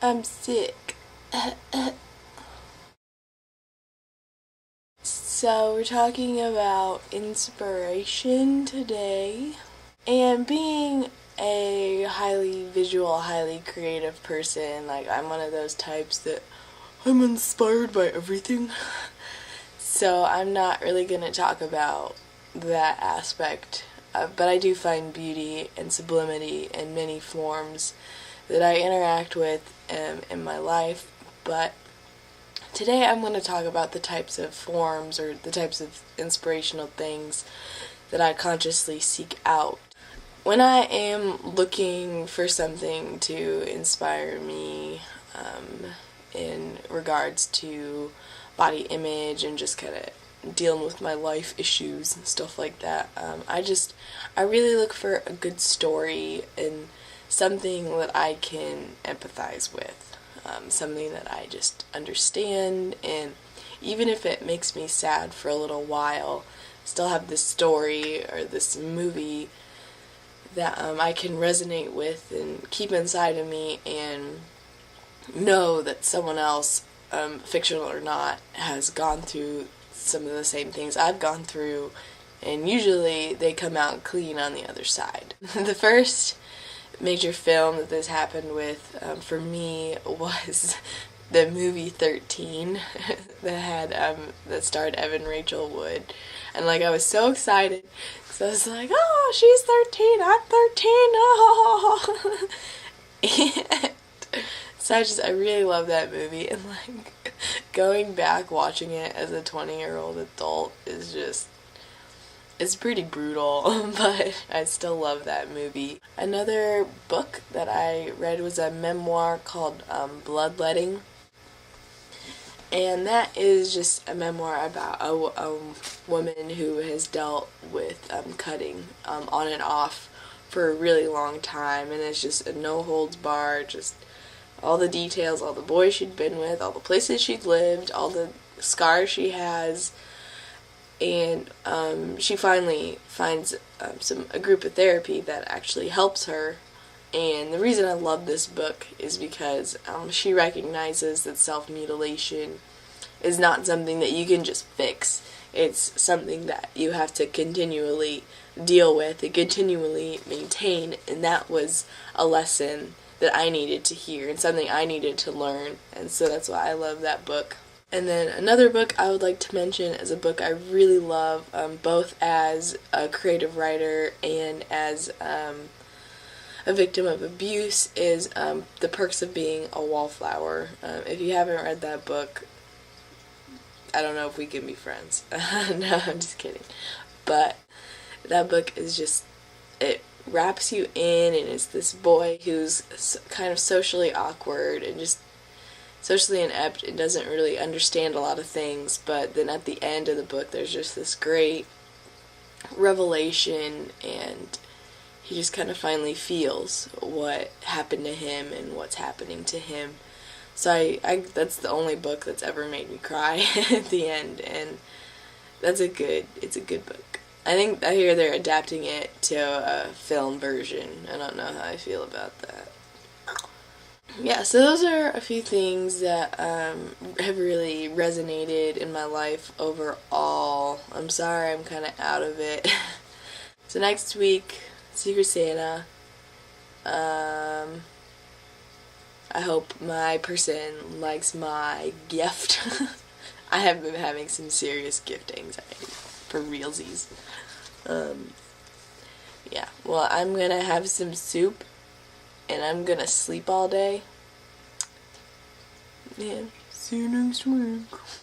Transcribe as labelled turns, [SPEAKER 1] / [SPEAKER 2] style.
[SPEAKER 1] I'm sick. So we're talking about inspiration today. And being a highly visual, highly creative person, like I'm one of those types that I'm inspired by everything. So I'm not really going to talk about that aspect. But I do find beauty and sublimity in many forms that I interact with in my life. But today I'm going to talk about the types of forms or the types of inspirational things that I consciously seek out. When I am looking for something to inspire me in regards to body image and just kind of dealing with my life issues and stuff like that, I really look for a good story and something that I can empathize with, something that I just understand, and even if it makes me sad for a little while, still have this story or this movie that I can resonate with and keep inside of me and know that someone else, fictional or not, has gone through some of the same things I've gone through, and usually they come out clean on the other side. The first major film that this happened with for me was the movie 13 that starred Evan Rachel Wood, and like I was so excited because I was like, oh, she's 13, I'm 13, oh. And so I really love that movie, and like going back watching it as a 20-year-old adult is just, it's pretty brutal, but I still love that movie. Another book that I read was a memoir called Bloodletting. And that is just a memoir about a woman who has dealt with cutting on and off for a really long time. And it's just a no-holds-barred, just all the details, all the boys she'd been with, all the places she'd lived, all the scars she has. And she finally finds a group of therapy that actually helps her. And the reason I love this book is because she recognizes that self-mutilation is not something that you can just fix. It's something that you have to continually deal with and continually maintain, and that was a lesson that I needed to hear and something I needed to learn, and so that's why I love that book. And then another book I would like to mention is a book I really love, both as a creative writer and as a victim of abuse, is The Perks of Being a Wallflower. If you haven't read that book, I don't know if we can be friends. No, I'm just kidding. But that book is just, it wraps you in, and it's this boy who's kind of socially awkward and just socially inept and doesn't really understand a lot of things, but then at the end of the book there's just this great revelation, and he just kind of finally feels what happened to him and what's happening to him. So I that's the only book that's ever made me cry at the end, and it's a good book. I hear they're adapting it to a film version. I don't know how I feel about that. Yeah, so those are a few things that have really resonated in my life overall. I'm sorry I'm kind of out of it. So next week, Secret Santa. I hope my person likes my gift. I have been having some serious gift anxiety, for realsies. Yeah, well, I'm gonna have some soup, and I'm gonna sleep all day. Yeah, see you next week.